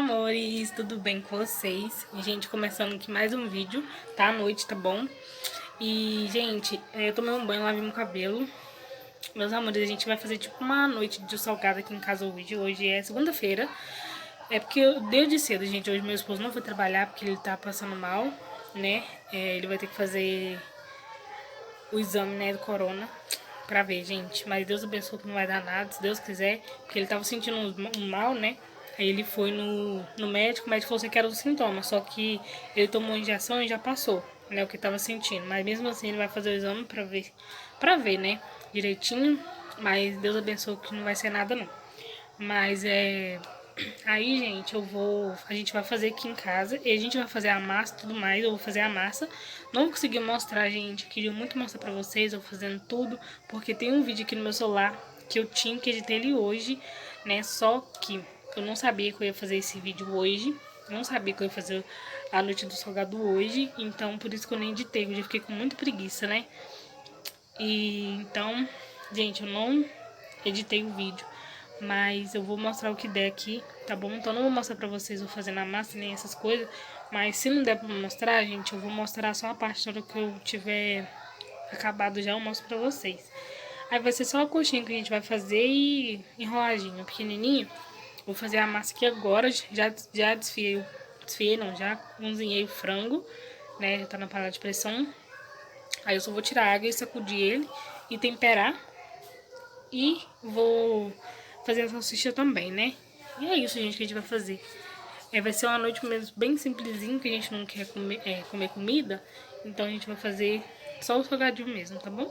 amores, tudo bem com vocês? Gente, começando aqui mais um vídeo, tá? À noite, tá bom? E, gente, eu tomei um banho, lavei meu cabelo. Meus amores, a gente vai fazer tipo uma noite de salgado aqui em casa hoje. Hoje é segunda-feira. É porque eu dei de cedo, gente. Hoje meu esposo não foi trabalhar porque ele tá passando mal, né? Ele vai ter que fazer o exame, né, do corona. Pra ver, gente. Mas Deus abençoe que não vai dar nada, se Deus quiser. Porque ele tava sentindo um mal, né? Aí ele foi no médico, o médico falou assim que era um sintoma. Só que ele tomou injeção e já passou, né? O que tava sentindo. Mas mesmo assim ele vai fazer o exame pra ver, né? Direitinho. Mas Deus abençoe que não vai ser nada, não. Mas aí, gente, a gente vai fazer aqui em casa e a gente vai fazer a massa e tudo mais. Eu vou fazer a massa. Não consegui mostrar, gente. Queria muito mostrar pra vocês, eu fazendo tudo, porque tem um vídeo aqui no meu celular que eu tinha que editar ele hoje, né? Só que eu não sabia que eu ia fazer esse vídeo hoje. Não sabia que eu ia fazer a noite do salgado hoje. Então, por isso que eu nem editei. Eu já fiquei com muita preguiça, né? E então, gente, eu não editei o vídeo. Mas eu vou mostrar o que der aqui, tá bom? Então não vou mostrar pra vocês eu fazendo a massa nem essas coisas. Mas se não der pra mostrar, gente, eu vou mostrar só a parte toda que eu tiver acabado já, eu mostro pra vocês. Aí vai ser só a coxinha que a gente vai fazer e enroladinho, pequenininho. Vou fazer a massa aqui agora, já desfiei não, já cozinhei o frango, né? Já tá na panela de pressão. Aí eu só vou tirar a água e sacudir ele e temperar. E vou fazer a salsicha também, né? E é isso, gente, que a gente vai fazer. Vai ser uma noite mesmo bem simplesinho, que a gente não quer comer comida. Então a gente vai fazer só o salgadinho mesmo, tá bom?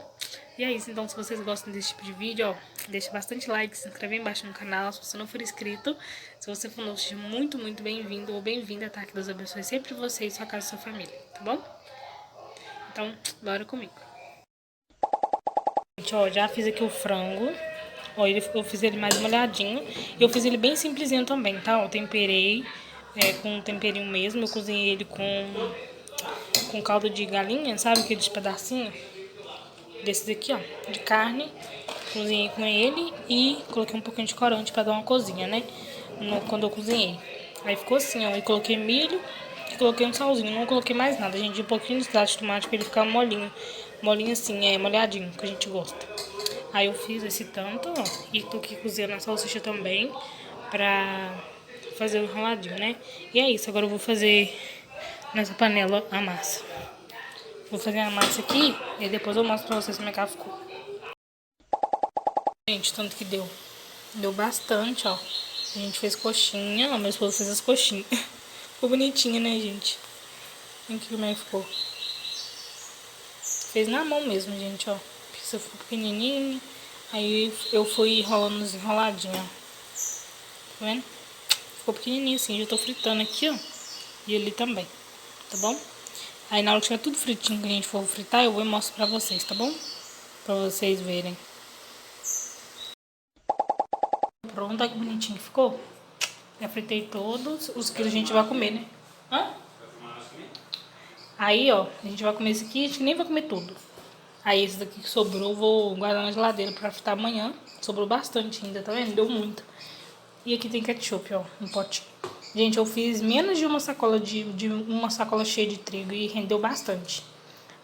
E é isso, então se vocês gostam desse tipo de vídeo, ó, deixa bastante like, se inscreve aí embaixo no canal, se você não for inscrito. Se você for novo, seja muito, muito bem-vindo ou bem-vinda, tá? Que Deus abençoe sempre você e sua casa e sua família, tá bom? Então, bora comigo. Gente, ó, já fiz aqui o frango. Ó, eu fiz ele mais molhadinho. Eu fiz ele bem simplesinho também, tá? Eu temperei com um temperinho mesmo. Eu cozinhei ele com caldo de galinha, sabe? Aqueles pedacinhos desses aqui, ó, de carne. Cozinhei com ele e coloquei um pouquinho de corante pra dar uma cozinha, né? Quando eu cozinhei. Aí ficou assim, ó. E coloquei milho e coloquei um salzinho. Não coloquei mais nada, gente. Um pouquinho de extrato de tomate pra ele ficar molinho. Molinho assim, molhadinho, que a gente gosta. Aí eu fiz esse tanto, ó, e tô aqui cozinhando a salsicha também pra fazer o enroladinho, né? E é isso, agora eu vou fazer nessa panela a massa. Vou fazer a massa aqui e depois eu mostro pra vocês como é que ela ficou. Gente, tanto que deu. Deu bastante, ó. A gente fez coxinha, ó, meu esposo fez as coxinhas. Ficou bonitinha, né, gente? Olha aqui como é que ficou. Fez na mão mesmo, gente, ó. Isso ficou pequenininho. Aí eu fui enrolando os enroladinhos, ó. Tá vendo? Ficou pequenininho assim. Já tô fritando aqui, ó. E ali também, tá bom? Aí na hora que tiver tudo fritinho que a gente for fritar, eu vou e mostro pra vocês, tá bom? Pra vocês verem. Pronto, olha que bonitinho que ficou. Já fritei todos os que a gente vai comer, né? Hã? Aí, ó, a gente vai comer esse aqui, a gente nem vai comer tudo. Aí esse daqui que sobrou, eu vou guardar na geladeira pra fritar amanhã. Sobrou bastante ainda, tá vendo? Deu muito. E aqui tem ketchup, ó, um potinho. Gente, eu fiz menos de uma sacola uma sacola cheia de trigo e rendeu bastante.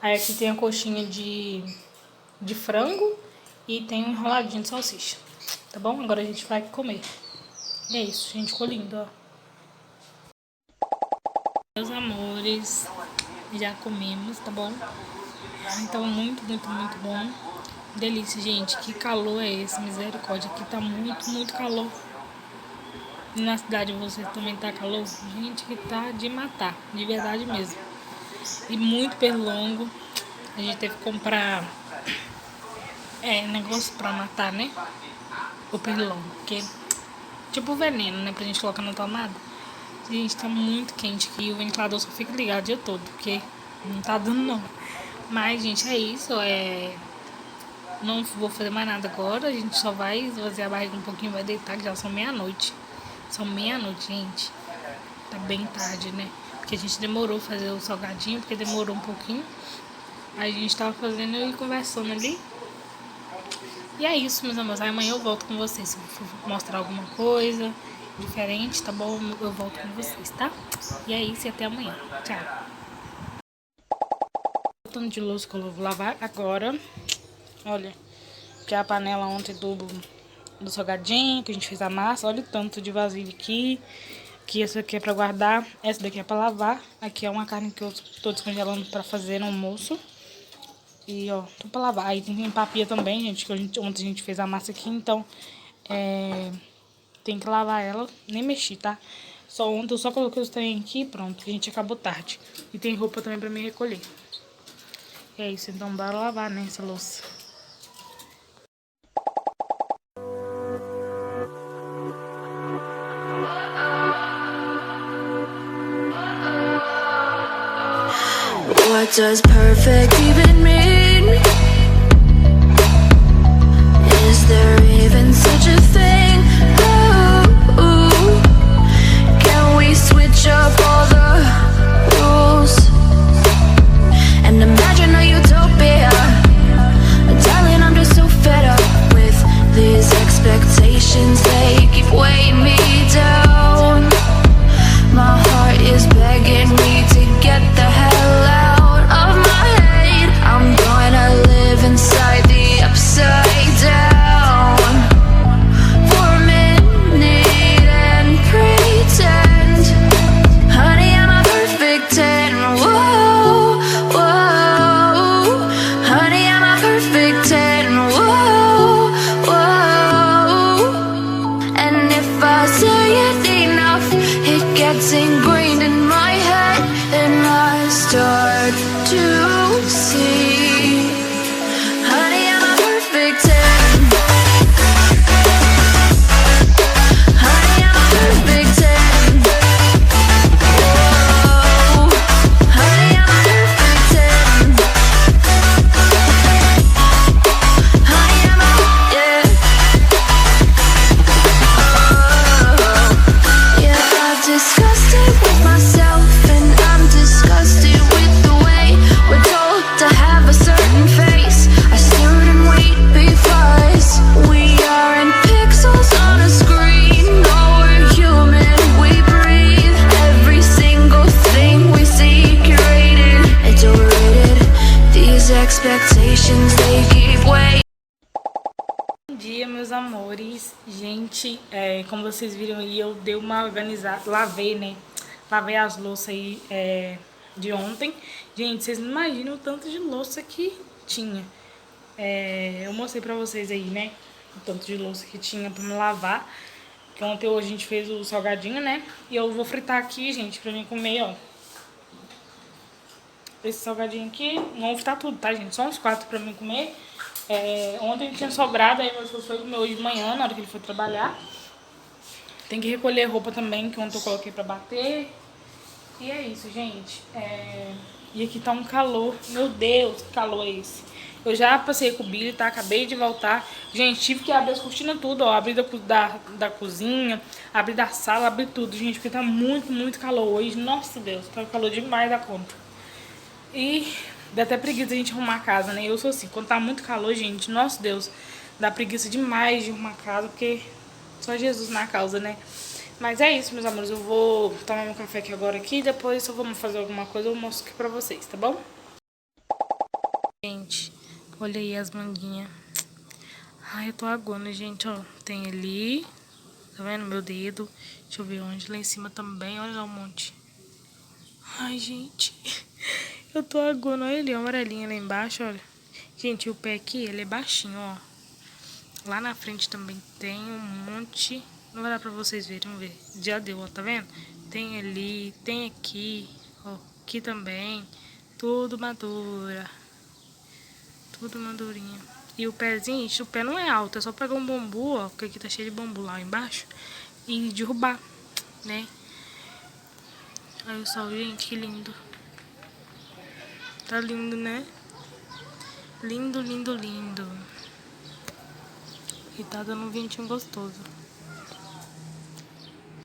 Aí aqui tem a coxinha de frango e tem um enroladinho de salsicha. Tá bom? Agora a gente vai comer. E é isso, gente, ficou lindo, ó. Meus amores, já comemos, tá bom? Então, muito, muito, muito bom. Delícia, gente. Que calor é esse? Misericórdia. Aqui tá muito, muito calor. E na cidade você também tá calor? Gente, que tá de matar. De verdade mesmo. E muito pernilongo. A gente teve que comprar negócio pra matar, né? O pernilongo. Porque, tipo veneno, né? Pra gente colocar na tomada. Gente, tá muito quente aqui. O ventilador só fica ligado o dia todo. Porque não tá dando, não. Mas, gente, é isso. Não vou fazer mais nada agora. A gente só vai esvaziar a barriga um pouquinho e vai deitar, que já são meia-noite. São meia-noite, gente. Tá bem tarde, né? Porque a gente demorou fazer o salgadinho, porque demorou um pouquinho. Aí a gente tava fazendo e conversando ali. E é isso, meus amores. Aí amanhã eu volto com vocês. Se eu for mostrar alguma coisa. diferente, tá bom? Eu volto com vocês, tá? E é isso, e até amanhã. Tchau. O tanto de louça que eu vou lavar agora. Olha, que é a panela ontem do salgadinho, que a gente fez a massa. Olha o tanto de vasilha aqui. Que essa aqui é pra guardar, essa daqui é pra lavar. Aqui é uma carne que eu tô descongelando pra fazer no almoço. E ó, tô pra lavar. Aí tem que limpar a pia também, gente, que ontem a gente fez a massa aqui, então tem que lavar ela, nem mexi, tá? Só ontem eu só coloquei os trem aqui e pronto, a gente acabou tarde. E tem roupa também pra me recolher. E é isso, então bora lavar, né, essa louça. What does perfect even mean? Is there even such a thing? Ooh, can we switch up all the rules and imagine a utopia? Darling, I'm just so fed up with these expectations. They keep weighing me down. My heart is begging me to get the hell out of my head. I'm gonna live inside the upside down for a minute and pretend, honey, I'm a perfect 10. Whoa, whoa, honey, I'm a perfect 10. Whoa, whoa, and if I say it enough, it gets ingrained in my head, and I start to see, honey, I'm a perfect 10. Honey, I'm a perfect 10. Whoa, honey, I'm a perfect 10. Honey, I'm a, yeah. Yeah, I've discussed it with myself, and I'm disgusted with the way we're told to have a certain face, a certain weight, because we aren't pixels on a screen. No, we're human, we breathe. Every single thing we see curated, it's overrated. These expectations, they give way. Bom dia, meus amores. Gente, como vocês viram aí, eu dei uma organizada, lavei, né? Lavei as louças aí de ontem. Gente, vocês não imaginam o tanto de louça que tinha. Eu mostrei pra vocês aí, né? O tanto de louça que tinha pra me lavar. Que ontem hoje a gente fez o salgadinho, né? E eu vou fritar aqui, gente, pra mim comer, ó. Esse salgadinho aqui, não vou fritar tudo, tá, gente? Só uns 4 pra mim comer. Ontem tinha sobrado, aí meu esposo foi comer hoje de manhã, na hora que ele foi trabalhar. Tem que recolher roupa também, que ontem eu coloquei pra bater. E é isso, gente. E aqui tá um calor. Meu Deus, que calor é esse? Eu já passei com o Billy, tá? Acabei de voltar. Gente, tive que abrir as cortinas tudo, ó. Abrir da cozinha, abrir da sala, abrir tudo, gente. Porque tá muito, muito calor hoje. Nossa Deus, tá calor demais da conta. E dá até preguiça a gente arrumar a casa, né? Eu sou assim, quando tá muito calor, gente, nossa Deus, dá preguiça demais de arrumar a casa, porque só Jesus na causa, né? Mas é isso, meus amores, eu vou tomar meu café aqui agora aqui, depois se eu vou fazer alguma coisa eu mostro aqui pra vocês, tá bom? Gente, olha aí as manguinhas. Ai, eu tô aguando, gente, ó, tem ali, tá vendo meu dedo? Deixa eu ver onde, lá em cima também, olha lá um monte. Ai, gente, eu tô aguando, olha ali, a amarelinha lá embaixo, olha. Gente, o pé aqui, ele é baixinho, ó. Lá na frente também tem um monte. Não vai dar pra vocês verem, vamos ver. Já deu, ó, tá vendo? Tem ali, tem aqui, ó. Aqui também. Tudo madura. Tudo madurinha. E o pezinho, gente, o pé não é alto. É só pegar um bambu, ó. Porque aqui tá cheio de bambu lá embaixo. E derrubar, né? Aí o sol, gente, que lindo. Tá lindo, né? Lindo, lindo, lindo. E tá dando um ventinho gostoso.